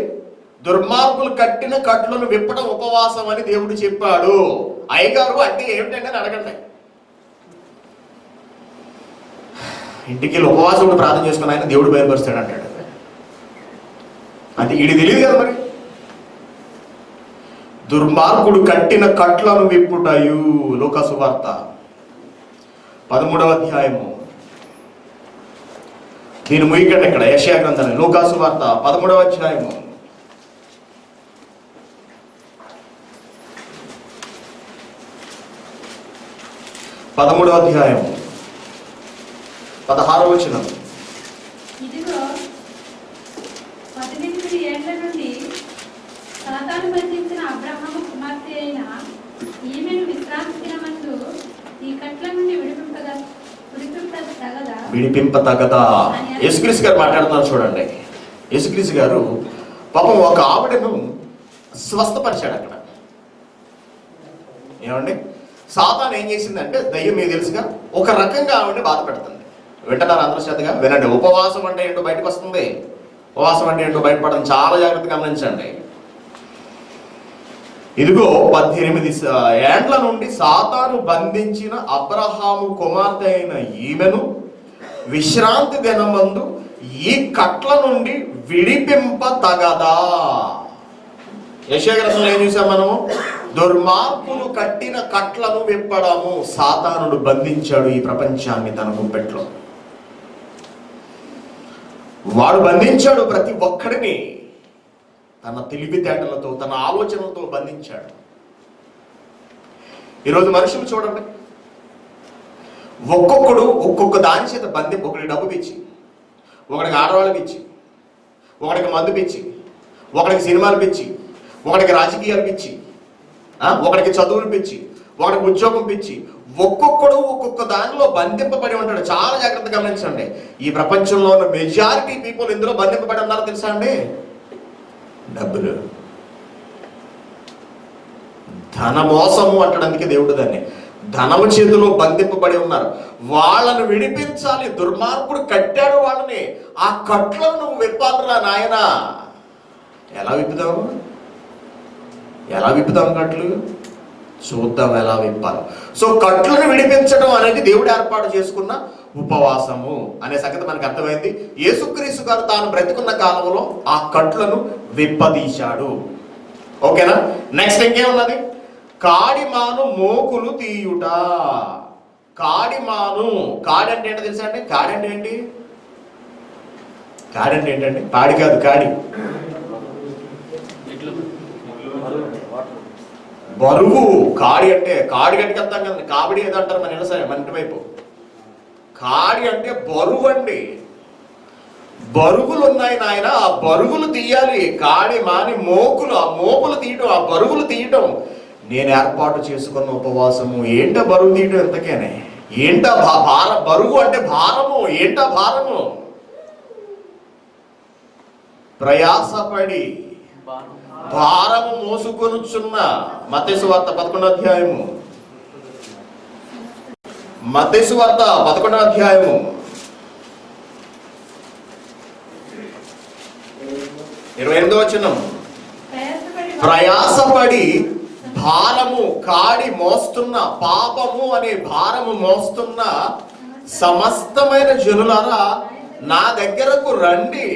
దుర్మార్గులు కట్టిన కట్లను విప్పడం ఉపవాసం అని దేవుడు చెప్పాడు. అయ్యగారు అంటే ఏమిటండి అని అడగండి. ఇంటికి వెళ్ళి ఉపవాసం ప్రార్థన చేసుకుని ఆయన దేవుడు బయలుపరుస్తాడు అంటాడు. అంటే వీడికి తెలియదు కదా మరి. దుర్మార్గుడు కట్టిన కట్లను విప్పుటయు. లూకా సువార్త 13వ అధ్యాయము. దీని ముగికండి ఇక్కడ యెషయా గ్రంథం. లూకా సువార్త 13వ అధ్యాయము 13వ అధ్యాయము 16వ వచనం. ఇదిగో 18 ఏళ్ల నుండి సాతాను బంధించిన అబ్రహాము కుమార్తె అయిన ఈమెను విశ్రాంతి దినమందు ఈ కట్ల నుండి విడిపింపతగదా. యేసుక్రీస్తు గారు మాట్లాడుతున్నారు చూడండి. యేసుక్రీస్తు గారు పాపం ఒక ఆవిడను స్వస్థపరిచాడు అక్కడ. ఏమండి, సాతాను ఏం చేసిందంటే, దయ్యం మీకు తెలుసుగా, ఒక రకంగా ఆవిడని బాధ పెడుతుంది. వింటున్నారు అందరూ శ్రద్ధగా వినండి. ఉపవాసం అంటే ఏంటో బయటకు వస్తుంది. ఉపవాసం అంటే ఏంటో బయటపడడం చాలా జాగ్రత్తగా గమనించండి. ఇదిగో 18 ఏండ్ల నుండి సాతాను బంధించిన అబ్రహాము కుమార్తె అయిన ఈమెను విశ్రాంతి దినమందు ఈ కట్ల నుండి విడిపింపతగదా. యెషయా గ్రంథంలో ఏం చూసాం మనము? దుర్మార్గులు కట్టిన కట్లను విప్పడము. సాతానుడు బంధించాడు ఈ ప్రపంచాన్ని తన గుప్పెట్లో. వాడు బంధించాడు ప్రతి ఒక్కడిని. తన తెలివితేటలతో, తన ఆలోచనలతో బంధించాడు. ఈరోజు మనుషులు చూడండి, ఒక్కొక్కడు ఒక్కొక్క దాని చేత బంధింపు. ఒకడికి డబ్బు పిచ్చి, ఒకడికి ఆడవాళ్ళ పిచ్చి, ఒకడికి మందు పిచ్చి, ఒకడికి సినిమాలు పిచ్చి, ఒకడికి రాజకీయాలు పిచ్చి, ఒకడికి చదువులు పిచ్చి, ఒకడికి ఉద్యోగం పిచ్చి. ఒక్కొక్కడు ఒక్కొక్క దానిలో బంధింపబడి ఉంటాడు. చాలా జాగ్రత్తగా గమనించండి. ఈ ప్రపంచంలో ఉన్న మెజారిటీ పీపుల్ ఇందులో బంధింపబడి ఉన్నారో తెలుసా అండి? డబ్బులు, ధన మోసము అంటాడు. అందుకే దేవుడు దాన్ని ధనము చేతిలో బంధింపబడి ఉన్నారు. వాళ్ళను విడిపించాలి. దుర్మార్గుడు కట్టాడు వాళ్ళని. ఆ కట్లను నువ్వు విప్పాలిరా నాయనా. ఎలా విప్పుదాము? ఎలా విప్పుదాం కట్లు? చూద్దాం ఎలా విప్పాలి. సో కట్లను విడిపించడం అనేది దేవుడు ఏర్పాటు చేసుకున్న ఉపవాసము అనే సంగతి మనకు అర్థమైంది. యేసుక్రీస్తు గారు తాను బ్రతికున్న కాలంలో ఆ కట్లను విప్పదీశాడు. ఓకేనా? నెక్స్ట్ ఇంకేమున్నది? కాడిమాను మోకులు తీయుట. కాడిమాను, కాడి అంటే ఏంటో తెలుసా అండి? కాడి అంటే ఏంటి? కాడి అంటే ఏంటండి? పాడి కాదు, కాడి. బరువు. కాడి అంటే కాడి గట్టుకెళ్తాం కదా, కాబడి ఏదో అంటారు మన ఇంటి వైపు. కాడి అంటే బరువు అండి. బరువులు ఉన్నాయి నాయన, ఆ బరువులు తీయాలి. కాడి మాని మోకులు, ఆ మోకులు తీయటం, ఆ బరువులు తీయటం నేను ఏర్పాటు చేసుకున్న ఉపవాసము. ఏంటో బరువు తీయటం ఎంతకేనే? ఏంటో బరువు అంటే భారము. ఏంటో భారము? ప్రయాసపడి భారము మోసుకొనుచున్న. మత్తయి సువార్త 11వ అధ్యాయము. మత్తయి సువార్త 11వ అధ్యాయము 28వ వచనం. ప్రయాసపడి భారము, కాడి మోస్తున్న, పాపము అనే భారము మోస్తున్న సమస్తమైన జనులారా నా దగ్గరకు రండి,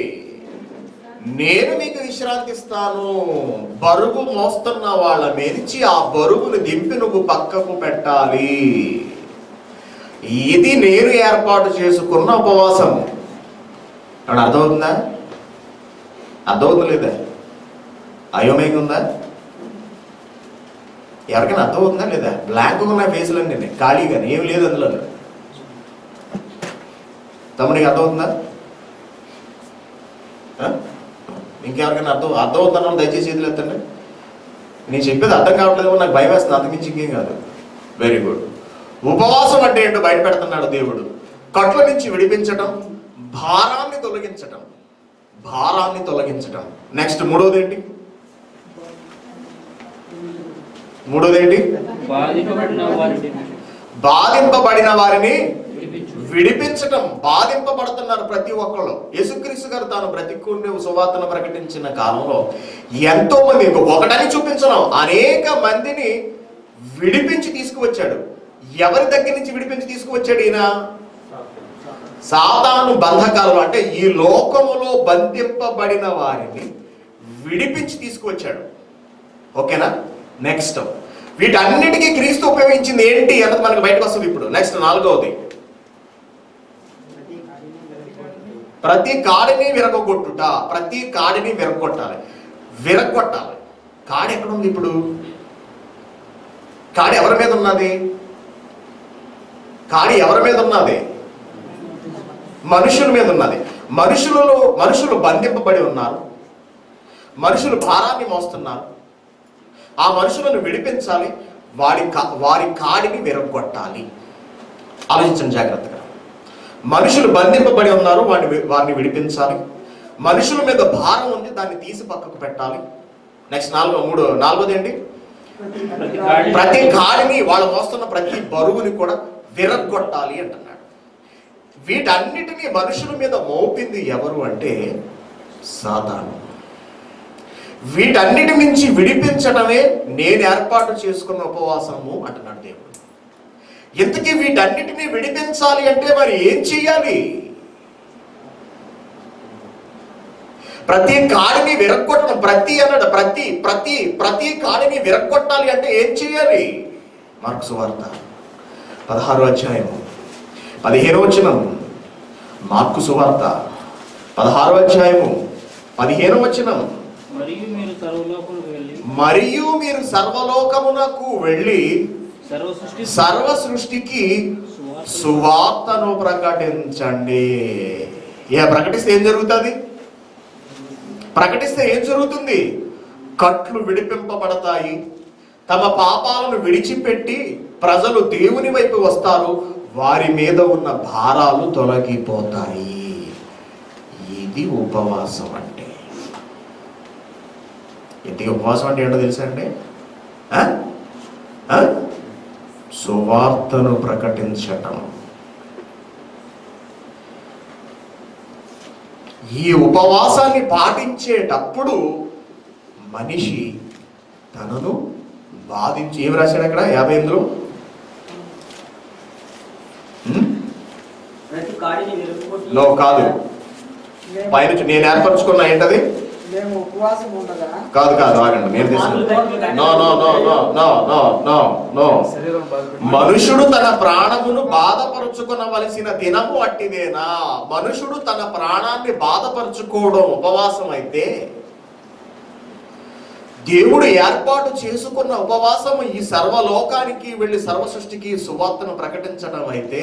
నేను మీకు విశ్రాంతిస్తాను. బరువు మోస్తున్న వాళ్ళ మీదించి ఆ బరువును దింపి నువ్వు పక్కకు పెట్టాలి. ఇది నేను ఏర్పాటు చేసుకున్న ఉపవాసం. అక్కడ అర్థమవుతుందా? అర్థమవుతుంది లేదా? అయోమయంగా ఉందా? ఎవరికైనా అర్థమవుతుందా లేదా? బ్లాంక్గా ఉన్న ఫేసులన్నీ ఖాళీగానే, ఏమి లేదు అందులో. తమ్ముడికి అర్థమవుతుందా? ఇంకెవరికైనా అర్థమవుతున్నాను దయచేసి చేతులు ఎత్తండి. నేను చెప్పేది అర్థం కావట్లేదు, నాకు భయం వేస్తుంది, అంతకుమించి ఇంకేం కాదు. Very good. ఉపవాసం అంటే ఏంటో బయట పెడుతున్నాడు దేవుడు. కట్ల నుంచి విడిపించటం, భారాన్ని తొలగించటం. భారాన్ని తొలగించటం. నెక్స్ట్ మూడోది ఏంటి? బాధింపబడిన వారిని విడిపించటం. బాధింపబడుతున్నారు ప్రతి ఒక్కళ్ళు. యేసుక్రీస్తు గారు తాను బ్రతికుండే సువార్తను ప్రకటించిన కాలంలో ఎంతో మంది, ఒకటని చూపించడం, అనేక మందిని విడిపించి తీసుకువచ్చాడు. ఎవరి దగ్గర నుంచి విడిపించి తీసుకువచ్చాడు ఈయన? సాతాను బంధకాలు, అంటే ఈ లోకములో బంధింపబడిన వారిని విడిపించి తీసుకువచ్చాడు. ఓకేనా? నెక్స్ట్ వీటన్నిటికీ క్రీస్తు ఉపయోగించింది ఏంటి అన్నది మనకు బయటకు వస్తుంది ఇప్పుడు. నెక్స్ట్ నాలుగవది, ప్రతి కాడిని విరగొట్టుట. ప్రతి కాడిని విరగొట్టాలి. విరగొట్టాలి. కాడి ఎక్కడ ఉంది ఇప్పుడు? కాడి ఎవరి మీద ఉన్నది? కాడి ఎవరి మీద ఉన్నది? మనుషుల మీద ఉన్నది. మనుషులు బంధింపబడి ఉన్నారు, మనుషులు భారాన్ని మోస్తున్నారు. ఆ మనుషులను విడిపించాలి, వారి కాడిని విరగొట్టాలి. ఆలోచించండి జాగ్రత్తగా. మనుషులు బంధింపబడి ఉన్నారు, వారిని విడిపించాలి. మనుషుల మీద భారం ఉంది, దాన్ని తీసి పక్కకు పెట్టాలి. నెక్స్ట్ నాలుగోది ఏంటి? ప్రతి కాడిని, వాళ్ళు మోస్తున్న ప్రతి బరువుని కూడా విరగొట్టాలి అంటున్నాడు. వీటన్నిటినీ మనుషుల మీద మోపింది ఎవరు అంటే సాతాను. వీటన్నిటి నుంచి విడిపించడమే నేను ఏర్పాటు చేసుకున్న ఉపవాసము అంటున్నాడు దేవుడు. ఇంతకీ వీటన్నిటినీ విడిపించాలి అంటే మరి ఏం చెయ్యాలి? ప్రతి కాడిని విరగొట్టడం, ప్రతి కాడిని విరగొట్టాలి అంటే ఏం చేయాలి? మార్కు సువార్త 16వ అధ్యాయము 15వ వచనం. మార్కు సువార్త 16వ అధ్యాయము 15వ వచనం. మరియు మీరు సర్వలోకమునకు వెళ్ళి సర్వ సృష్టికి సువార్తను ప్రకటించండి. ప్రకటిస్తే ఏం జరుగుతుంది? ప్రకటిస్తే ఏం జరుగుతుంది? కట్లు విడిపింపబడతాయి, తమ పాపాలను విడిచిపెట్టి ప్రజలు దేవుని వైపు వస్తారు, వారి మీద ఉన్న భారాలు తొలగిపోతాయి. ఇది ఉపవాసం అంటే. ఇంతకీ ఉపవాసం అంటే ఏంటో తెలుసా అండి? సువార్తను ప్రకటించటం. ఈ ఉపవాసాన్ని పాటించేటప్పుడు మనిషి తనను బాధించి, ఏం రాశాడు అక్కడ 58లో? కాదు, పైన నేను ఏర్పరచుకున్నా ఏంటది? కాదు ఆగండి, నేను మనుషుడు తన ప్రాణమును బాధపరుచుకునవలసిన దినము అట్టిదేనా? మనుషుడు తన ప్రాణాన్ని బాధపరుచుకోవడం ఉపవాసం అయితే, దేవుడు ఏర్పాటు చేసుకున్న ఉపవాసము ఈ సర్వలోకానికి వెళ్ళి సర్వ సృష్టికి సువార్తను ప్రకటించడం అయితే,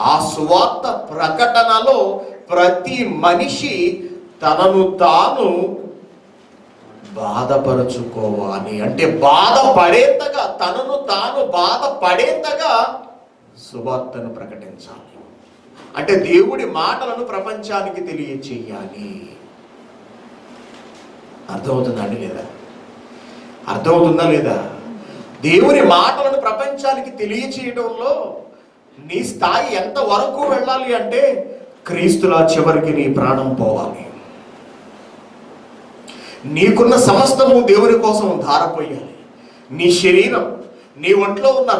ఆ సువార్త ప్రకటనలో ప్రతి మనిషి తనను తాను బాధపరచుకోవాలి. అంటే బాధపడేంతగా, తనను తాను బాధపడేంతగా సువార్తను ప్రకటించాలి. అంటే దేవుడి మాటలను ప్రపంచానికి తెలియచేయాలి. అర్థమవుతుందండి లేదా? అర్థమవుతుందా లేదా? దేవుని మాటలను ప్రపంచానికి తెలియచేయడంలో నీ స్థాయి ఎంత వరకు వెళ్ళాలి అంటే, క్రీస్తులా చివరికి నీ ప్రాణం పోవాలి. నీకున్న సమస్తము దేవుని కోసం ధారపోయాలి. నీ శరీరం, నీ ఒంట్లో ఉన్న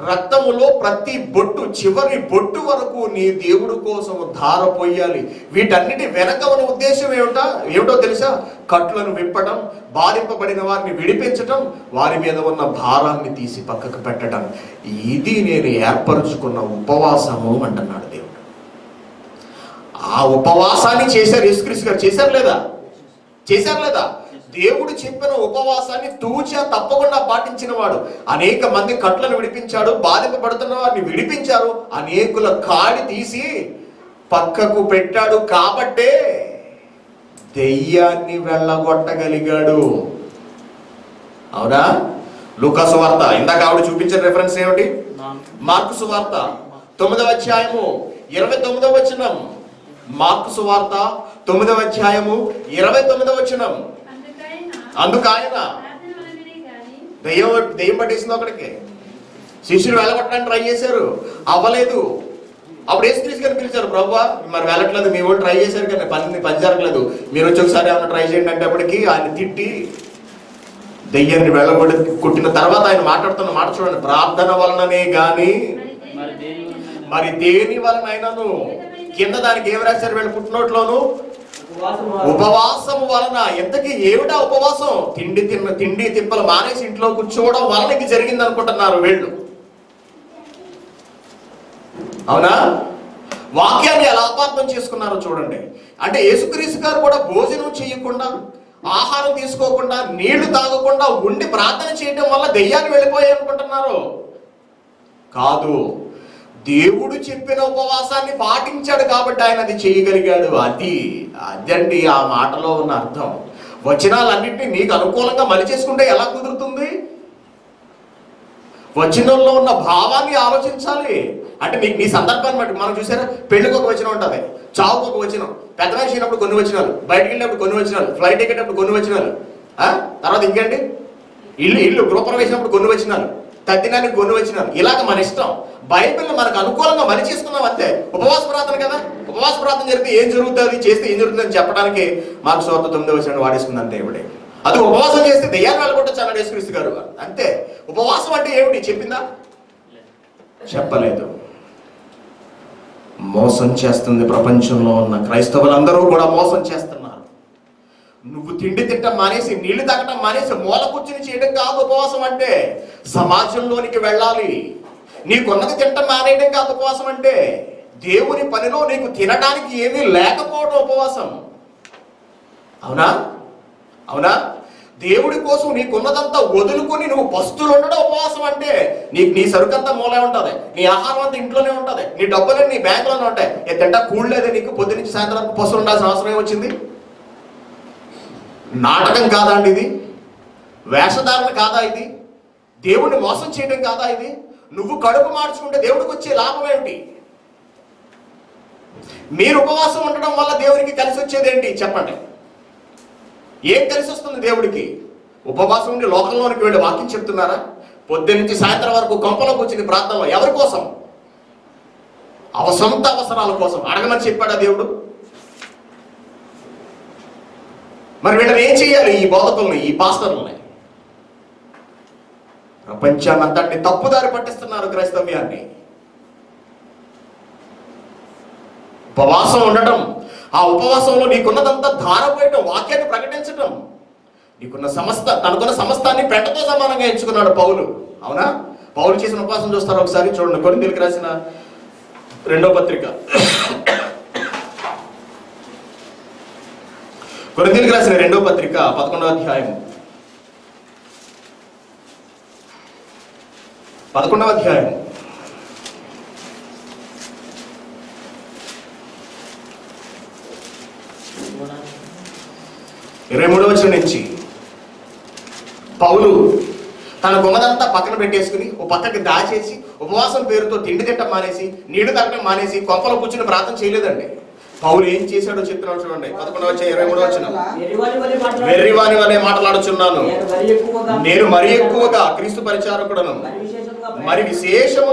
రక్తములో ప్రతి బొట్టు, చివరి బొట్టు వరకు నీ దేవుడు కోసం ధారపోయాలి. వీటన్నిటి వెనక ఉన్న ఉద్దేశం ఏమిటో తెలుసా? కట్లను విప్పడం, బాధింపబడిన వారిని విడిపించటం, వారి మీద ఉన్న భారాన్ని తీసి పక్కకు పెట్టడం. ఇది నేను ఏర్పరచుకున్న ఉపవాసము అంటున్నాడు దేవుడు. ఆ ఉపవాసాన్ని చేశారు యేసుక్రీస్తు గారు. చేశారు లేదా? దేవుడు చెప్పిన ఉపవాసాన్ని తూచా తప్పకుండా పాటించిన వాడు. అనేక మంది కట్లను విడిపించాడు, బాధింపబడుతున్న వారిని విడిపించారు, అనేకుల కాడి తీసి పక్కకు పెట్టాడు. కాబట్టే దెయ్యాన్ని వెళ్ళగొట్టగలిగాడు. అవునా? లూకా సువార్త, ఇందాక ఆవిడ చూపించిన రిఫరెన్స్ ఏమిటి? మార్కు సువార్త 9వ అధ్యాయము 29వ వచనం. మార్కు సువార్త 9వ అధ్యాయము 29వ వచనం. అందుకాయన దెయ్యం పట్టేసింది ఒకడికి. శిష్యులు వెళ్ళగొట్టడానికి ట్రై చేశారు, అవ్వలేదు. అప్పుడు యేసుక్రీస్తు గారిని పిలిచారు, ప్రభువా మరి వెళ్ళట్లేదు, మీ వాళ్ళు ట్రై చేశారు కానీ పని జరగలేదు, మీరు వచ్చి ఒకసారి ఏమైనా ట్రై చేయండి అంటే, అప్పటికి ఆయన తిట్టి దెయ్యాన్ని కొట్టిన తర్వాత ఆయన మాట్లాడుతున్న మాట చూడండి. ప్రార్థన వలననే గాని మరి దేని వలనైనాను, కింద దానికి ఏం రాశారు వీళ్ళ పుట్టినోట్లోను? ఉపవాసము వలన. ఎంతకీ ఏమిటా ఉపవాసం? తిండి తిప్పలు మానేసి ఇంట్లో కూర్చోవడం వలన ఇది జరిగింది అనుకుంటున్నారు వీళ్ళు. అవునా? వాక్యాన్ని ఎలా అపార్థం చేసుకున్నారో చూడండి. అంటే యేసుక్రీస్తు గారు కూడా భోజనం చేయకుండా, ఆహారం తీసుకోకుండా, నీళ్లు తాగకుండా ఉండి ప్రార్థన చేయడం వల్ల దెయ్యాలు వెళ్ళిపోయాయి అనుకుంటున్నారు. కాదు, దేవుడు చెప్పిన ఉపవాసాన్ని పాటించాడు కాబట్టి ఆయన అది చేయగలిగాడు. అదండి ఆ మాటలో ఉన్న అర్థం. వచనాలన్నింటినీ నీకు అనుకూలంగా మలిచేసుకుంటే ఎలా కుదురుతుంది? వచనంలో ఉన్న భావాన్ని ఆలోచించాలి. అంటే నీకు నీ సందర్భాన్ని బట్టి మనం చూసారా, పెళ్లికి ఒక వచనం ఉంటుంది, చావుకు ఒక వచనం, పెద్ద మనిషి అయినప్పుడు కొన్ని వచనాలు, బయటికి వెళ్ళినప్పుడు కొన్ని వచనాలు, ఫ్లైట్ ఎక్కేటప్పుడు కొన్ని వచనాలు, తర్వాత ఇంకేంటి ఇల్లు గృహప్రవేశినప్పుడు కొన్ని వచనాలు, తద్దినానికి కొన్ని వచనాలు. ఇలాగ మన ఇష్టం. బైబిల్ మనకు అనుకూలంగా మలిచేసుకున్నాం అంతే. ఉపవాస ప్రార్థన కదా, ఉపవాస ప్రార్థన జరిగితే ఏం జరుగుతుంది, చేస్తే ఏం జరుగుతుంది అని చెప్పడానికి మార్కు సువార్త 9వ వచనం వాడేసుకుంది దేవుడే. అది ఉపవాసం చేస్తే దెయ్యాన్ని వెళ్ళగొట్టచ్చు అన్నాడు యేసుక్రీస్తు గారు. అంతే. ఉపవాసం అంటే ఏమిటి చెప్పిందా? చెప్పలేదు. మోసం చేస్తుంది. ప్రపంచంలో ఉన్న క్రైస్తవులందరూ కూడా మోసం చేస్తున్నారు. నువ్వు తిండి తింటం మానేసి, నీళ్లు తాగటం మానేసి మూల కూర్చుని చేయడం కాదు ఉపవాసం అంటే. సమాజంలోనికి వెళ్ళాలి. నీకున్నది తింటం మానేయడం కాదు ఉపవాసం అంటే. దేవుని పనిలో నీకు తినడానికి ఏమీ లేకపోవడం ఉపవాసం. అవునా? అవునా? దేవుడి కోసం నీకున్నదంతా వదులుకొని నువ్వు పస్తులు ఉండడం ఉపవాసం అంటే. నీ సరుకంతా మూలే ఉంటుంది, నీ ఆహారం అంతా ఇంట్లోనే ఉంటుంది, నీ డబ్బులన్నీ నీ బ్యాంకులోనే ఉంటాయి. తింటా కూడలేదే నీకు? పొద్దు నుంచి సాయంత్రం వరకు పస్తులు ఉండాల్సిన అవసరం ఏమొచ్చింది? నాటకం కాదా అండి ఇది? వేషధారణ కాదా ఇది? దేవుణ్ణి మోసం చేయడం కాదా ఇది? నువ్వు కడుపు మార్చుకుంటే దేవుడికి వచ్చే లాభం ఏమిటి? మీరు ఉపవాసం ఉండడం వల్ల దేవునికి కలిసి వచ్చేది ఏంటి చెప్పండి? ఏం కలిసి వస్తుంది దేవుడికి? ఉపవాసం ఉండి లోకంలోనికి వెళ్ళి వాక్యం చెప్తున్నారా? పొద్దున్న నుంచి సాయంత్రం వరకు కొంపలో కూర్చుని ప్రార్థనలో ఎవరి కోసం? సొంత అవసరాల కోసం అడగమని చెప్పాడా దేవుడు? మరి వీళ్ళని ఏం చేయాలి? ఈ బోధకుల్ని, ఈ పాస్టర్లని. ప్రపంచాన్ని అంతటిని తప్పుదారి పట్టిస్తున్నారు క్రైస్తవ్యాన్ని. ఉపవాసం ఉండటం, ఆ ఉపవాసంలో నీకున్నదంతా ధారపోయటం, వాక్యాన్ని ప్రకటించటం, తనకున్న సమస్తాన్ని పెంటతో సమానంగా ఎంచుకున్నాడు పౌలు. అవునా? పౌలు చేసిన ఉపవాసం చూస్తారు ఒకసారి చూడండి. కొరింథీయులకు రాసిన 2వ పత్రిక, కొరింథీయులకు రాసిన 2వ పత్రిక 11వ అధ్యాయం 11వ అధ్యాయం 23వ వచనం నుంచి పౌలు తన గుమ్మదంతా పక్కన పెట్టేసుకుని ఓ పక్కకి దాచేసి ఉపవాసం పేరుతో తిండి తింటం మానేసి, నీళ్లు తాగటం మానేసి కొంపలో కూర్చుని ప్రార్థన చేయలేదండి. పౌలు ఏం చేశాడో చెప్తున్నాడు చూడండి. 11వ అధ్యాయం 23వ వచనం. వెర్రివాని వలె మాట్లాడుచున్నాను, నేను మరి ఎక్కువగా క్రీస్తు పరిచారకుడను, మరి విశేషము